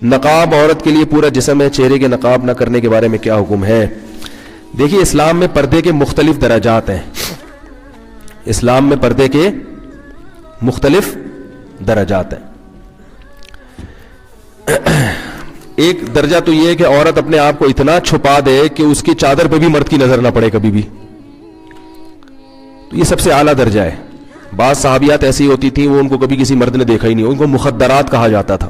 نقاب عورت کے لیے پورا جسم ہے, چہرے کے نقاب نہ کرنے کے بارے میں کیا حکم ہے؟ دیکھیے اسلام میں پردے کے مختلف درجات ہیں. اسلام میں پردے کے مختلف درجات ہیں. ایک درجہ تو یہ ہے کہ عورت اپنے آپ کو اتنا چھپا دے کہ اس کی چادر پہ بھی مرد کی نظر نہ پڑے کبھی بھی, تو یہ سب سے اعلیٰ درجہ ہے. بعض صحابیات ایسی ہوتی تھیں وہ ان کو کبھی کسی مرد نے دیکھا ہی نہیں, ان کو مخدرات کہا جاتا تھا.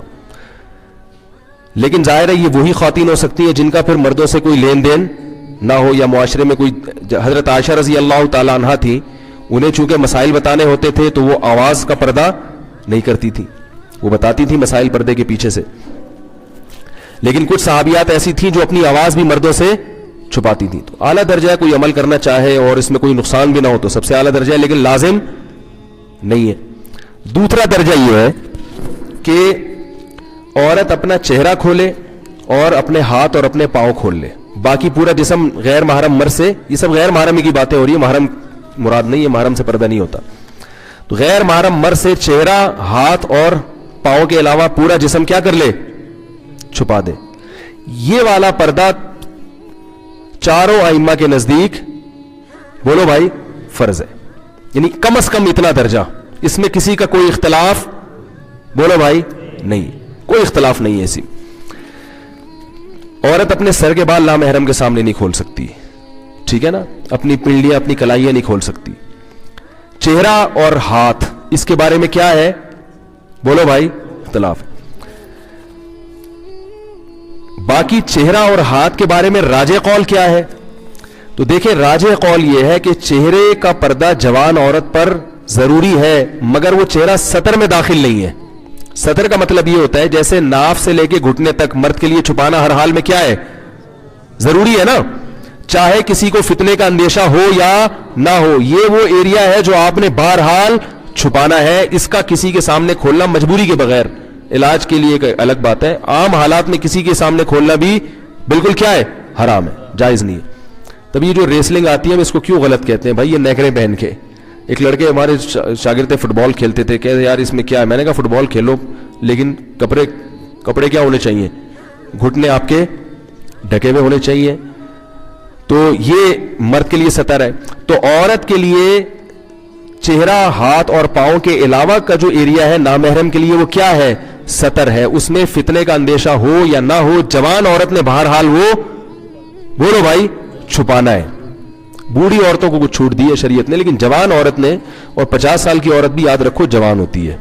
لیکن ظاہر ہے یہ وہی خواتین ہو سکتی ہیں جن کا پھر مردوں سے کوئی لین دین نہ ہو, یا معاشرے میں کوئی, حضرت عائشہ رضی اللہ تعالی عنہا تھی, انہیں چونکہ مسائل بتانے ہوتے تھے تو وہ آواز کا پردہ نہیں کرتی تھی, وہ بتاتی تھی مسائل پردے کے پیچھے سے. لیکن کچھ صحابیات ایسی تھیں جو اپنی آواز بھی مردوں سے چھپاتی تھیں. تو اعلیٰ درجہ ہے, کوئی عمل کرنا چاہے اور اس میں کوئی نقصان بھی نہ ہو تو سب سے اعلیٰ درجہ ہے, لیکن لازم نہیں ہے. دوسرا درجہ یہ ہے کہ عورت اپنا چہرہ کھولے اور اپنے ہاتھ اور اپنے پاؤں کھول لے, باقی پورا جسم غیر محرم مرد سے, یہ سب غیر محرمی کی باتیں ہو رہی ہیں, محرم مراد نہیں ہے, محرم سے پردہ نہیں ہوتا. تو غیر محرم مرد سے چہرہ, ہاتھ اور پاؤں کے علاوہ پورا جسم کیا کر لے, چھپا دے. یہ والا پردہ چاروں ائمہ کے نزدیک, بولو بھائی, فرض ہے. یعنی کم از کم اتنا درجہ, اس میں کسی کا کوئی اختلاف, بولو بھائی, نہیں, کوئی اختلاف نہیں ہے. اسی عورت اپنے سر کے بال لامحرم کے سامنے نہیں کھول سکتی, ٹھیک ہے نا, اپنی پنڈلیاں, اپنی کلائیاں نہیں کھول سکتی. چہرہ اور ہاتھ, اس کے بارے میں کیا ہے, بولو بھائی, اختلاف ہے. باقی چہرہ اور ہاتھ کے بارے میں راجح قول کیا ہے؟ تو دیکھیں راجح قول یہ ہے کہ چہرے کا پردہ جوان عورت پر ضروری ہے, مگر وہ چہرہ سطر میں داخل نہیں ہے. سطر کا مطلب یہ ہوتا ہے جیسے ناف سے لے کے گھٹنے تک مرد کے لیے چھپانا ہر حال میں کیا ہے, ضروری ہے نا, چاہے کسی کو فتنے کا اندیشہ ہو یا نہ ہو. یہ وہ ایریا ہے جو آپ نے بہرحال چھپانا ہے, اس کا کسی کے سامنے کھولنا مجبوری کے بغیر, علاج کے لیے ایک الگ بات ہے, عام حالات میں کسی کے سامنے کھولنا بھی بالکل کیا ہے, حرام ہے, جائز نہیں ہے. تب یہ جو ریسلنگ آتی ہے اس کو کیوں غلط کہتے ہیں بھائی, یہ نیکریں پہن کے. ایک لڑکے ہمارے شاگرد فٹ بال کھیلتے تھے, کہتے یار اس میں کیا ہے, میں نے کہا فٹ بال کھیلو لیکن کپڑے کیا ہونے چاہیے, گھٹنے آپ کے ڈھکے ہوئے ہونے چاہیے. تو یہ مرد کے لیے سطر ہے. تو عورت کے لیے چہرہ, ہاتھ اور پاؤں کے علاوہ کا جو ایریا ہے نامحرم کے لیے وہ کیا ہے, سطر ہے. اس میں فتنے کا اندیشہ ہو یا نہ ہو, جوان عورت نے بہرحال وہ, بولو بھائی, چھپانا ہے. بوڑھی عورتوں کو کچھ چھوٹ دی ہے شریعت نے, لیکن جوان عورت نے, اور 50 سال کی عورت بھی یاد رکھو جوان ہوتی ہے.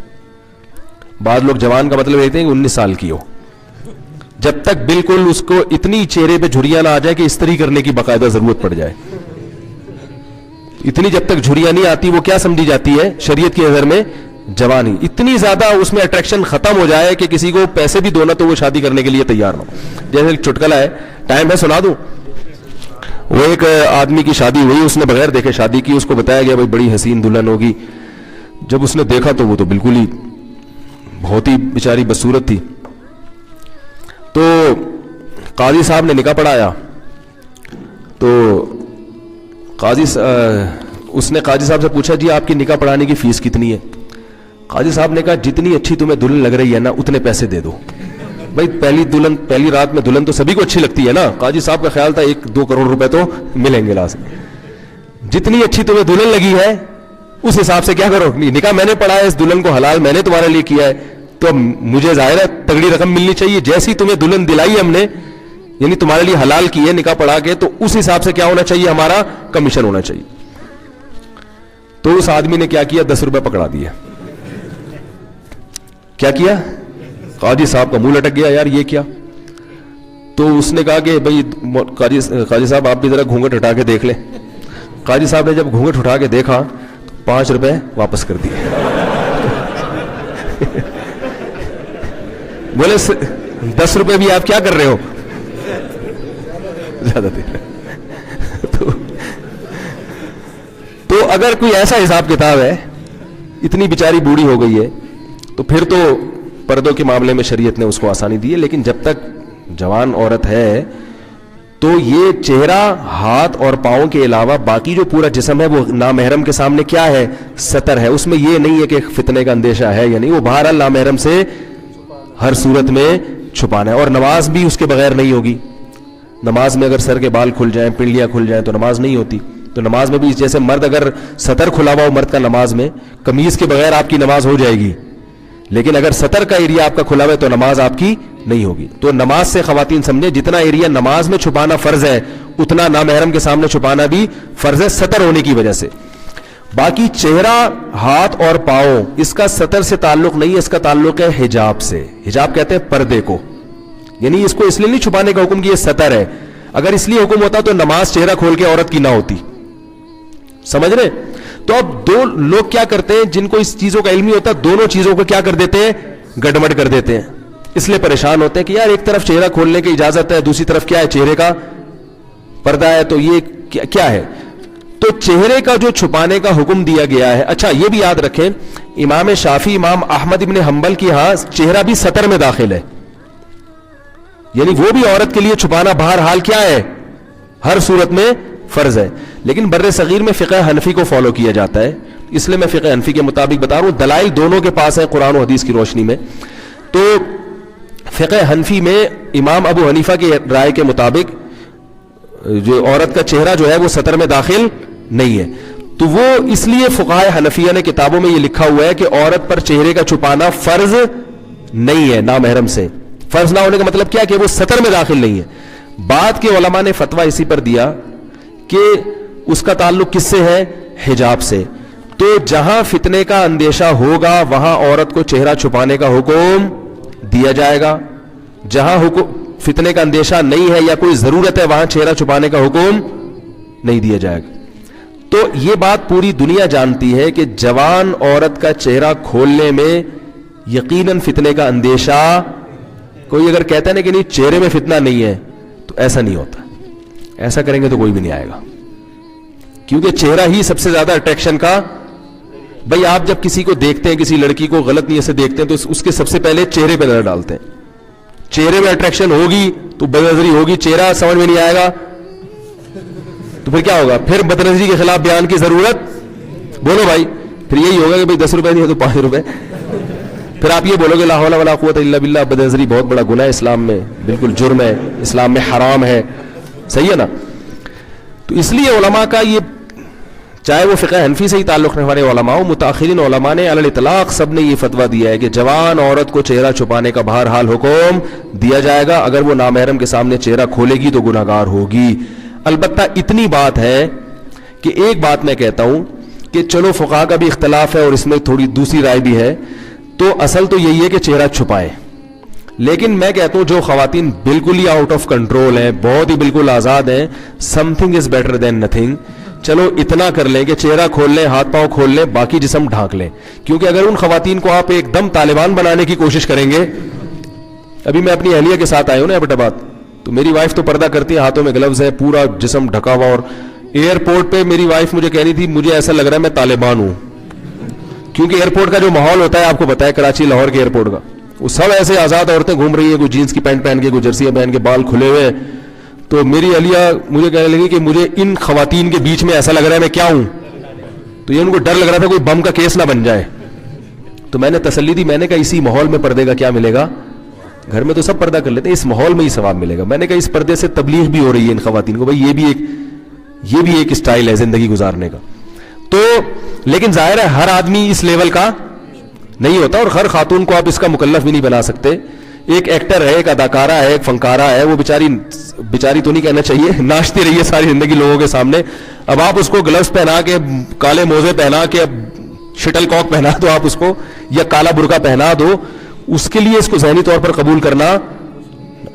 بعض لوگ جوان کا مطلب کہتے ہیں کہ 19 سال کی ہو, جب تک بالکل اس کو اتنی چہرے پہ جھریاں نہ آ جائے کہ استری کرنے کی باقاعدہ ضرورت پڑ جائے, اتنی جب تک جھریاں نہیں آتی وہ کیا سمجھی جاتی ہے شریعت کی نظر میں, جوانی. اتنی زیادہ اس میں اٹریکشن ختم ہو جائے کہ کسی کو پیسے بھی دو نا تو وہ شادی کرنے کے لیے تیار نہ ہو. جیسے ایک چٹکلا ہے, ٹائم ہے سنا دوں. وہ ایک آدمی کی شادی ہوئی, اس نے بغیر دیکھے شادی کی, اس کو بتایا گیا بھائی بڑی حسین دلہن ہوگی. جب اس نے دیکھا تو وہ تو بالکل ہی بہت ہی بیچاری بدصورت تھی. تو قاضی صاحب نے نکاح پڑھایا. تو اس نے قاضی صاحب سے پوچھا جی آپ کی نکاح پڑھانے کی فیس کتنی ہے؟ قاضی صاحب نے کہا جتنی اچھی تمہیں دلہن لگ رہی ہے نا اتنے پیسے دے دو. بھائی پہلی رات میں دلہن تو سبھی کو اچھی لگتی ہے نا. قاضی صاحب کا خیال تھا 1-2 کروڑ روپے تو ملیں گے لازم. جتنی اچھی تمہیں دلہن لگی ہے اس حساب سے کیا کرو, نکاح میں نے پڑھا ہے, اس دلہن کو حلال میں نے تمہارے لیے کیا ہے, تو مجھے ظاہر ہے تگڑی رقم ملنی چاہیے. جیسی تمہیں دلہن دلائی ہم نے, یعنی تمہارے لیے حلال کی ہے نکاح پڑھا کے, تو اس حساب سے کیا ہونا چاہیے, ہمارا کمیشن ہونا چاہیے. تو اس آدمی نے کیا کیا, 10 روپے پکڑا دیا. کیا کیا, قاضی صاحب کا منہ لٹک گیا, یار یہ کیا. تو اس نے کہا کہ بھائی قاضی صاحب آپ بھی ذرا گھونگھٹ ہٹا کے دیکھ لیں. قاضی صاحب نے جب گھونگھٹ اٹھا کے دیکھا 5 روپے واپس کر دیے. بولے 10 روپے بھی آپ کیا کر رہے ہو, زیادہ دے رہے. تو اگر کوئی ایسا حساب کتاب ہے, اتنی بیچاری بوڑھی ہو گئی ہے, تو پھر تو پردوں کے معاملے میں شریعت نے اس کو آسانی دی ہے. لیکن جب تک جوان عورت ہے تو یہ چہرہ, ہاتھ اور پاؤں کے علاوہ باقی جو پورا جسم ہے وہ نامحرم کے سامنے کیا ہے, سطر ہے. اس میں یہ نہیں ہے کہ فتنے کا اندیشہ ہے یا نہیں, وہ بہرحال نامحرم سے ہر صورت میں چھپانا ہے. اور نماز بھی اس کے بغیر نہیں ہوگی. نماز میں اگر سر کے بال کھل جائیں, پنڈلیاں کھل جائیں تو نماز نہیں ہوتی. تو نماز میں بھی جیسے مرد اگر سطر کھلا ہوا ہو مرد کا نماز میں, قمیض کے بغیر آپ کی نماز ہو جائے گی, لیکن اگر سطر کا ایریا آپ کا کھلا ہوا ہے تو نماز آپ کی نہیں ہوگی. تو نماز سے خواتین سمجھے جتنا ایریا نماز میں چھپانا فرض ہے اتنا نامحرم کے سامنے چھپانا بھی فرض ہے سطر ہونے کی وجہ سے. باقی چہرہ, ہاتھ اور پاؤں, اس کا سطر سے تعلق نہیں ہے, اس کا تعلق ہے حجاب سے. حجاب کہتے ہیں پردے کو, یعنی اس کو اس لیے نہیں چھپانے کا حکم کہ یہ سطر ہے. اگر اس لیے حکم ہوتا تو نماز چہرہ کھول کے عورت کی نہ ہوتی. سمجھ رہے؟ تو اب دو لوگ کیا کرتے ہیں جن کو اس چیزوں کا علم نہیں ہوتا, دونوں چیزوں کو کیا کر دیتے ہیں, گڑبڑ کر دیتے ہیں. اس لیے پریشان ہوتے ہیں کہ یار ایک طرف چہرہ کھولنے کی اجازت ہے, دوسری طرف کیا ہے, چہرے کا پردہ ہے, تو یہ کیا ہے. تو چہرے کا جو چھپانے کا حکم دیا گیا ہے. اچھا یہ بھی یاد رکھیں, امام شافعی, امام احمد ابن حنبل کی ہاں چہرہ بھی سطر میں داخل ہے, یعنی وہ بھی عورت کے لیے چھپانا بہرحال کیا ہے, ہر صورت میں فرض ہے. لیکن بر صغیر میں فقہ حنفی کو فالو کیا جاتا ہے, اس لیے میں فقہ حنفی کے مطابق بتا رہا ہوں. دلائل دونوں کے پاس ہے قرآن و حدیث کی روشنی میں. تو فقہ حنفی میں امام ابو حنیفہ کی رائے کے مطابق جو عورت کا چہرہ جو ہے وہ سطر میں داخل نہیں ہے. تو وہ اس لیے فقہائے حنفیہ نے کتابوں میں یہ لکھا ہوا ہے کہ عورت پر چہرے کا چھپانا فرض نہیں ہے نامحرم سے. فرض نہ ہونے کا مطلب کیا کہ وہ سطر میں داخل نہیں ہے. بعد کے علماء نے فتویٰ اسی پر دیا کہ اس کا تعلق کس سے ہے, حجاب سے. تو جہاں فتنے کا اندیشہ ہوگا وہاں عورت کو چہرہ چھپانے کا حکم دیا جائے گا, جہاں فتنے کا اندیشہ نہیں ہے یا کوئی ضرورت ہے وہاں چہرہ چھپانے کا حکم نہیں دیا جائے گا. تو یہ بات پوری دنیا جانتی ہے کہ جوان عورت کا چہرہ کھولنے میں یقیناً فتنے کا اندیشہ, کوئی اگر کہتا ہے نا کہ نہیں چہرے میں فتنہ نہیں ہے, تو ایسا نہیں ہوتا. ایسا کریں گے تو کوئی بھی نہیں آئے گا, کیونکہ چہرہ ہی سب سے زیادہ اٹریکشن کا. بھائی آپ جب کسی کو دیکھتے ہیں, کسی لڑکی کو غلط نیت سے دیکھتے ہیں, تو اس کے سب سے پہلے چہرے پہ نظر ڈالتے ہیں. چہرے میں اٹریکشن ہوگی تو بدنظری ہوگی, چہرہ سمجھ میں نہیں آئے گا تو پھر کیا ہوگا, پھر بدنظری کے خلاف بیان کی ضرورت, بولو بھائی, پھر یہی ہوگا کہ بھائی 10 روپے نہیں ہے تو 5 روپے. پھر آپ یہ بولو گے لا حول ولا قوت الا باللہ, بدنظری بہت بڑا گناہ ہے اسلام میں, بالکل جرم ہے, اسلام میں حرام ہے. صحیح ہے نا. تو اس لیے علماء کا یہ, چاہے وہ فقہ حنفی سے ہی تعلق رکھنے والے علماء ہو, متاخرین علماء نے علی الاطلاق سب نے یہ فتویٰ دیا ہے کہ جوان عورت کو چہرہ چھپانے کا بہرحال حکم دیا جائے گا. اگر وہ نامحرم کے سامنے چہرہ کھولے گی تو گناہگار ہوگی. البتہ اتنی بات ہے کہ ایک بات میں کہتا ہوں کہ چلو فقہاء کا بھی اختلاف ہے اور اس میں تھوڑی دوسری رائے بھی ہے, تو اصل تو یہی ہے کہ چہرہ چھپائے. لیکن میں کہتا ہوں جو خواتین بالکل ہی آؤٹ آف کنٹرول ہیں, بہت ہی بالکل آزاد ہیں, some thing is better than nothing. چلو اتنا کر لیں کہ چہرہ کھول لیں, ہاتھ پاؤں کھول لیں, باقی جسم ڈھانک لیں. کیونکہ اگر ان خواتین کو آپ ایک دم طالبان بنانے کی کوشش کریں گے, ابھی میں اپنی اہلیہ کے ساتھ آیا ہوں نا ایبٹ آباد, تو میری وائف تو پردہ کرتی ہے, ہاتھوں میں گلوز ہے, پورا جسم ڈھکا ہوا, اور ایئرپورٹ پہ میری وائف مجھے کہہ رہی تھی مجھے ایسا لگ رہا ہے میں طالبان ہوں. کیونکہ ایئرپورٹ کا جو ماحول ہوتا ہے آپ کو پتا ہے, کراچی لاہور کے ایئرپورٹ کا, وہ سب ایسے آزاد عورتیں گھوم رہی ہیں, کوئی جینس کی پینٹ پہن کے, کوئی جرسیاں پہن کے, بال کھلے ہوئے. تو میری اہلیہ مجھے کہنے لگی کہ مجھے ان خواتین کے بیچ میں ایسا لگ رہا ہے میں کیا ہوں. تو یہ ان کو ڈر لگ رہا تھا کوئی بم کا کیس نہ بن جائے. تو میں نے تسلی دی, میں نے کہا اسی ماحول میں پردے کا کیا ملے گا, گھر میں تو سب پردہ کر لیتے ہیں, اس ماحول میں ہی ثواب ملے گا. میں نے کہا اس پردے سے تبلیغ بھی ہو رہی ہے ان خواتین کو, بھائی یہ بھی ایک اسٹائل ہے زندگی گزارنے کا. تو لیکن ظاہر ہے ہر آدمی اس لیول کا نہیں ہوتا, اور ہر خاتون کو آپ اس کا مکلف بھی نہیں بنا سکتے. ایک ایکٹر ہے, ایک اداکارہ ہے, ایک فنکارہ ہے, وہ بیچاری تو نہیں کہنا چاہیے, ناچتی رہی ہے ساری زندگی لوگوں کے سامنے. اب آپ اس کو گلوز پہنا کے, کالے موزے پہنا کے, شٹل کاک پہنا دو آپ اس کو, یا کالا برقع پہنا دو, اس کے لیے اس کو ذہنی طور پر قبول کرنا.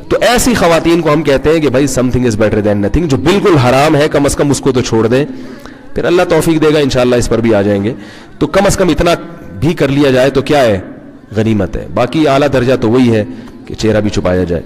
تو ایسی خواتین کو ہم کہتے ہیں کہ بھائی some thing is better than nothing. جو بالکل حرام ہے کم از کم اس کو تو چھوڑ دیں, پھر اللہ توفیق دے گا, انشاءاللہ اس پر بھی آ جائیں گے. تو کم از کم اتنا بھی کر لیا جائے تو کیا ہے, غنیمت ہے. باقی اعلیٰ درجہ تو وہی ہے کہ چہرہ بھی چھپایا جائے.